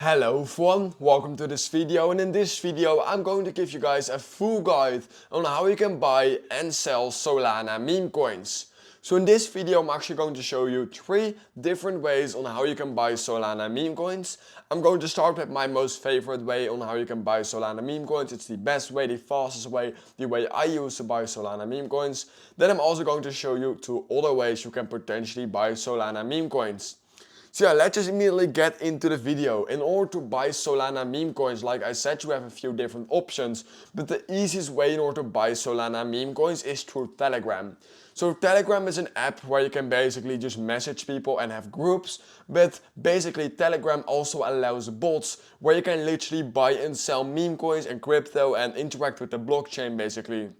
Hello everyone, welcome to this video, and in this video I'm going to give you guys a full guide on how you can buy and sell Solana meme coins. So in this video I'm actually going to show you 3 different ways on how you can buy Solana meme coins. I'm going to start with my most favorite way on how you can buy Solana meme coins. It's the best way, the fastest way, the way I use to buy Solana meme coins. Then I'm also going to show you 2 other ways you can potentially buy Solana meme coins. So yeah, let's just immediately get into the video. In order to buy Solana meme coins, like I said, you have a few different options, but the easiest way in order to buy Solana meme coins is through Telegram. So Telegram is an app where you can basically just message people and have groups, but basically Telegram also allows bots where you can literally buy and sell meme coins and crypto and interact with the blockchain basically.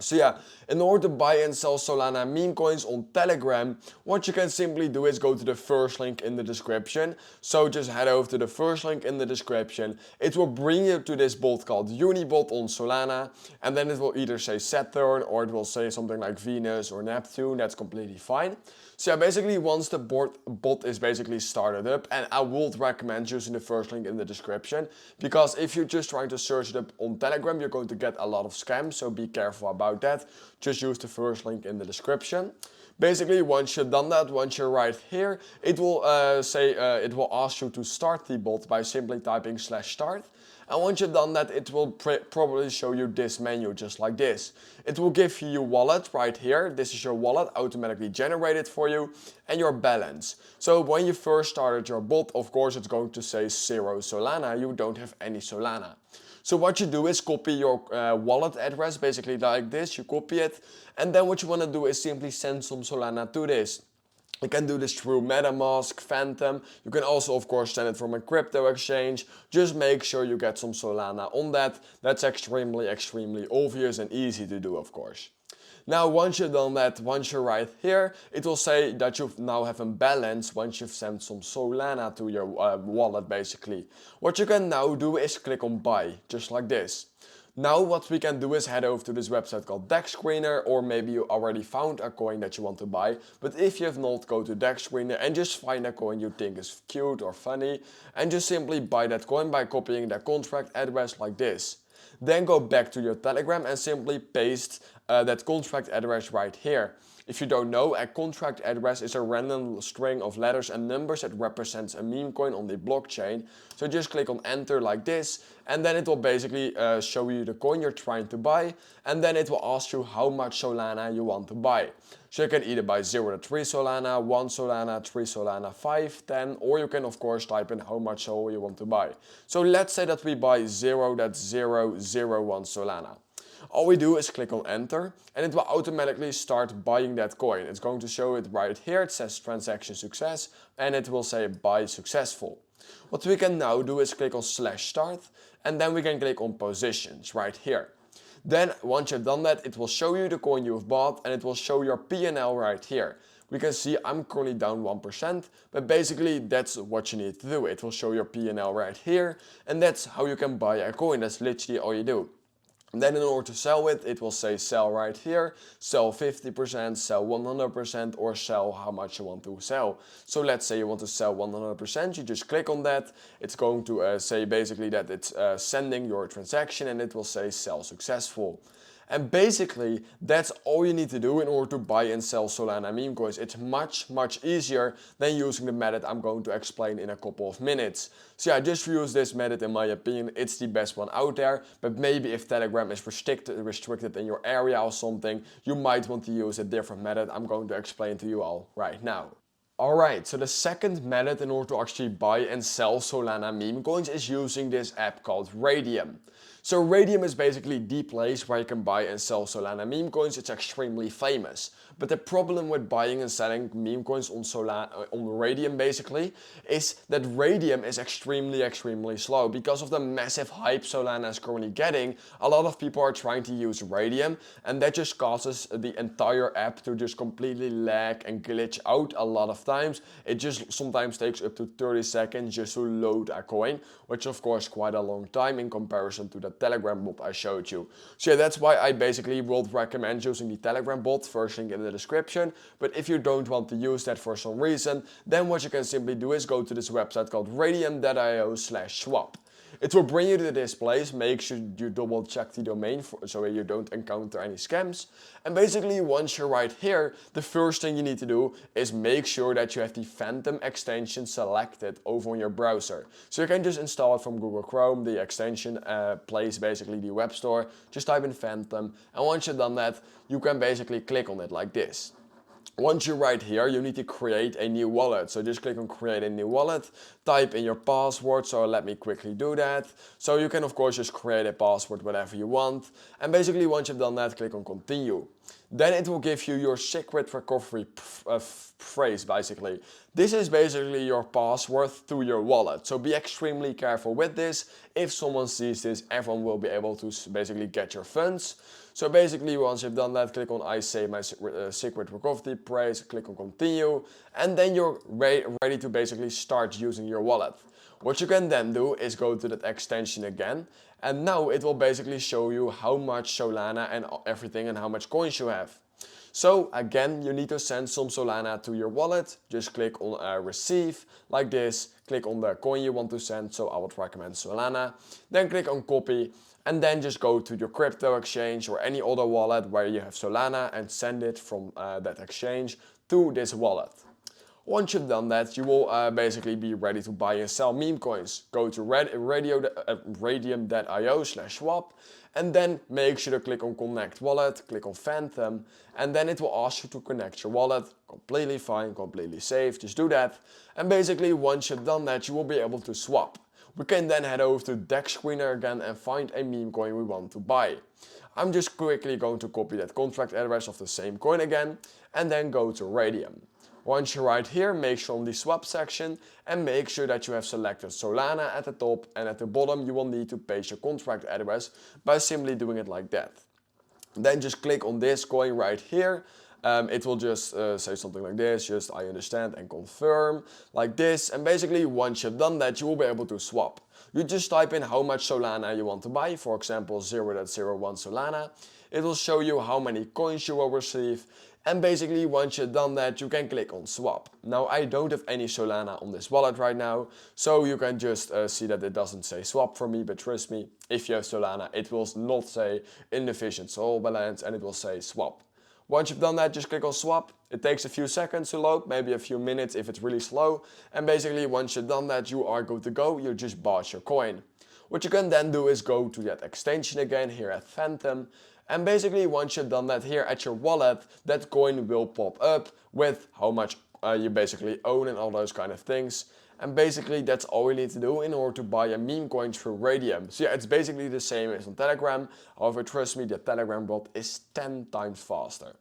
So yeah, in order to buy and sell Solana meme coins on Telegram, what you can simply do is go to the first link in the description. So just head over to the first link in the description. It will bring you to this bot called UniBot on Solana, and then it will either say Saturn or it will say something like Venus or Neptune. That's completely fine. So yeah, basically once the bot is basically started up, and I would recommend using the first link in the description, because if you're just trying to search it up on Telegram, you're going to get a lot of scams, so be careful about that. Just use the first link in the description. Basically, once you've done that, once you're right here, it will it will ask you to start the bot by simply typing /start. And once you've done that, it will probably show you this menu just like this. It will give you your wallet right here. This is your wallet automatically generated for you, and your balance. So when you first started your bot, of course it's going to say 0 Solana. You don't have any Solana. So what you do is copy your wallet address basically like this. You copy it, and then what you want to do is simply send some Solana to this. You can do this through MetaMask, Phantom. You can also of course send it from a crypto exchange. Just make sure you get some Solana on that. That's extremely obvious and easy to do, of course. Now once you've done that, once you're right here, it will say that you now have a balance once you've sent some Solana to your wallet basically. What you can now do is click on buy, just like this. Now what we can do is head over to this website called DEX Screener, or maybe you already found a coin that you want to buy, but if you have not, go to DEX Screener and just find a coin you think is cute or funny, and just simply buy that coin by copying the contract address like this. Then go back to your Telegram and simply paste that contract address right here. If you don't know, a contract address is a random string of letters and numbers that represents a meme coin on the blockchain. So just click on enter like this, and then it will basically show you the coin you're trying to buy, and then it will ask you how much Solana you want to buy. So you can either buy 0 to 3 Solana, 1 Solana, 3 Solana, 5, 10, or you can of course type in how much Sol you want to buy. So let's say that we buy 0, that's 001 Solana. All we do is click on enter, and it will automatically start buying that coin. It's going to show it right here. It says transaction success, and it will say buy successful. What we can now do is click on /start, and then we can click on positions right here. Then once you've done that, it will show you the coin you've bought, and it will show your P&L right here. We can see I'm currently down 1%, but basically that's what you need to do. It will show your P&L right here, and that's how you can buy a coin. That's literally all you do. Then in order to sell it, it will say sell right here, sell 50%, sell 100%, or sell how much you want to sell. So let's say you want to sell 100%, you just click on that. It's going to say basically that it's sending your transaction, and it will say sell successful. And basically, that's all you need to do in order to buy and sell Solana meme coins. It's much easier than using the method I'm going to explain in a couple of minutes. So yeah, just use this method in my opinion. It's the best one out there, but maybe if Telegram is restricted in your area or something, you might want to use a different method I'm going to explain to you all right now. Alright, so the second method in order to actually buy and sell Solana meme coins is using this app called Raydium. So Raydium is basically the place where you can buy and sell Solana meme coins. It's extremely famous. But the problem with buying and selling meme coins on Raydium basically is that Raydium is extremely slow. Because of the massive hype Solana is currently getting, a lot of people are trying to use Raydium, and that just causes the entire app to just completely lag and glitch out a lot of times. It just sometimes takes up to 30 seconds just to load a coin, which of course quite a long time in comparison to that Telegram bot I showed you. So yeah, that's why I basically would recommend using the Telegram bot, first link in the description. But if you don't want to use that for some reason, then what you can simply do is go to this website called Raydium.io/swap. It will bring you to this place. Make sure you double check the domain so you don't encounter any scams. And basically once you're right here, the first thing you need to do is make sure that you have the Phantom extension selected over on your browser. So you can just install it from Google Chrome. The extension plays basically the web store. Just type in Phantom, and once you've done that, you can basically click on it like this. Once you're right here, you need to create a new wallet. So just click on create a new wallet, type in your password. So let me quickly do that. So you can of course just create a password, whatever you want. And basically once you've done that, click on continue. Then it will give you your secret recovery phrase basically. This is basically your password to your wallet. So be extremely careful with this. If someone sees this, everyone will be able to basically get your funds. So basically once you've done that, click on I save my secret recovery phrase, click on continue, and then you're ready to basically start using your wallet. What you can then do is go to that extension again, and now it will basically show you how much Solana and everything and how much coins you have. So again, you need to send some Solana to your wallet. Just click on receive like this, click on the coin you want to send, so I would recommend Solana. Then click on copy, and then just go to your crypto exchange or any other wallet where you have Solana and send it from that exchange to this wallet. Once you've done that, you will basically be ready to buy and sell meme coins. Go to Raydium.io/swap, and then make sure to click on connect wallet, click on Phantom, and then it will ask you to connect your wallet. Completely fine, completely safe, just do that. And basically once you've done that, you will be able to swap. We can then head over to Dex Screener again and find a meme coin we want to buy. I'm just quickly going to copy that contract address of the same coin again, and then go to Raydium. Once you're right here, make sure on the swap section and make sure that you have selected Solana at the top, and at the bottom you will need to paste your contract address by simply doing it like that. Then just click on this coin right here. It will just say something like this, just I understand and confirm, like this. And basically once you've done that, you will be able to swap. You just type in how much Solana you want to buy, for example 0.01 Solana. It will show you how many coins you will receive. And basically once you've done that, you can click on swap. Now I don't have any Solana on this wallet right now, so you can just see that it doesn't say swap for me, but trust me, if you have Solana, it will not say inefficient Sol balance, and it will say swap. Once you've done that, just click on swap. It takes a few seconds to load, maybe a few minutes if it's really slow. And basically once you've done that, you are good to go. You just bought your coin. What you can then do is go to that extension again here at Phantom. And basically once you've done that here at your wallet, that coin will pop up with how much you basically own and all those kind of things. And basically that's all you need to do in order to buy a meme coin through Raydium. So yeah, it's basically the same as on Telegram. However, trust me, the Telegram bot is 10 times faster.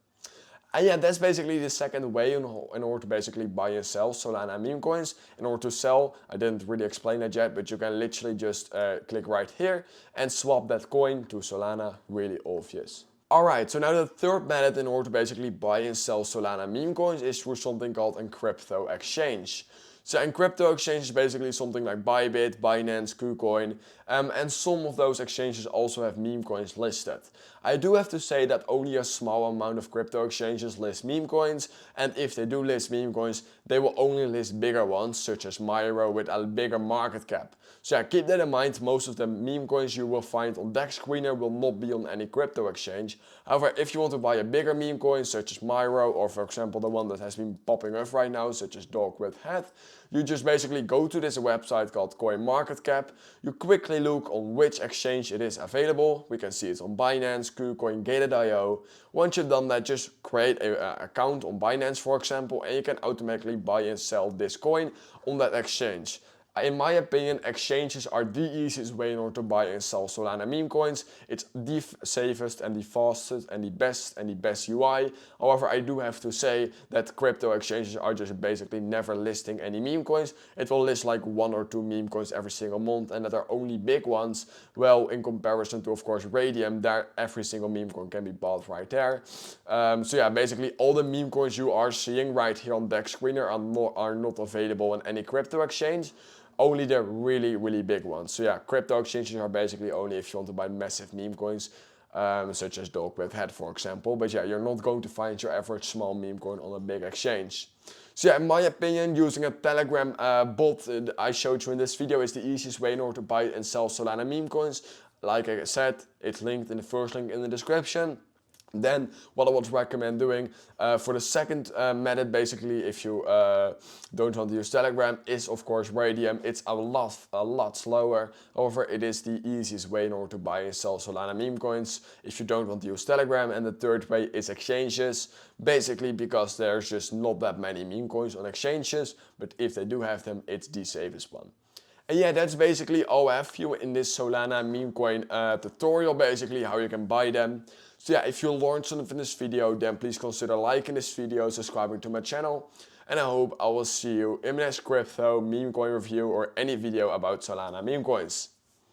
And yeah, that's basically the second way in order to basically buy and sell Solana meme coins. In order to sell, I didn't really explain that yet, but you can literally just click right here and swap that coin to Solana, really obvious. Alright, so now the third method in order to basically buy and sell Solana meme coins is through something called a crypto exchange. So a crypto exchange is basically something like Bybit, Binance, KuCoin, and some of those exchanges also have meme coins listed. I do have to say that only a small amount of crypto exchanges list meme coins, and if they do list meme coins, they will only list bigger ones, such as Myro with a bigger market cap. So yeah, keep that in mind. Most of the meme coins you will find on Dex Screener will not be on any crypto exchange. However, if you want to buy a bigger meme coin, such as Myro, or for example the one that has been popping up right now, such as Dog with Head, you just basically go to this website called CoinMarketCap. You quickly look on which exchange it is available. We can see it's on Binance, KuCoin, Gated.io. Once you've done that, just create an account on Binance, for example, and you can automatically buy and sell this coin on that exchange. In my opinion, exchanges are the easiest way in order to buy and sell Solana meme coins. It's the safest and the fastest and the best UI. However, I do have to say that crypto exchanges are just basically never listing any meme coins. It will list like 1 or 2 meme coins every single month, and that are only big ones. Well, in comparison to, of course, Raydium, there every single meme coin can be bought right there. So yeah, basically all the meme coins you are seeing right here on Dex Screener are not available in any crypto exchange. only the really big ones. So yeah, crypto exchanges are basically only if you want to buy massive meme coins, such as Dog with Head, for example. But yeah, you're not going to find your average small meme coin on a big exchange. So yeah, in my opinion, using a Telegram bot I showed you in this video is the easiest way in order to buy and sell Solana meme coins. Like I said, it's linked in the first link in the description. Then what I would recommend doing for the second method, basically, if you don't want to use Telegram, is of course Raydium. It's a lot slower. However, it is the easiest way in order to buy and sell Solana meme coins if you don't want to use Telegram. And the third way is exchanges, basically because there's just not that many meme coins on exchanges, but if they do have them, it's the safest one. And yeah, that's basically all I have for you in this Solana meme coin tutorial, basically how you can buy them. So yeah, if you learned something from this video, then please consider liking this video, subscribing to my channel, and I hope I will see you in my next crypto meme coin review or any video about Solana meme coins.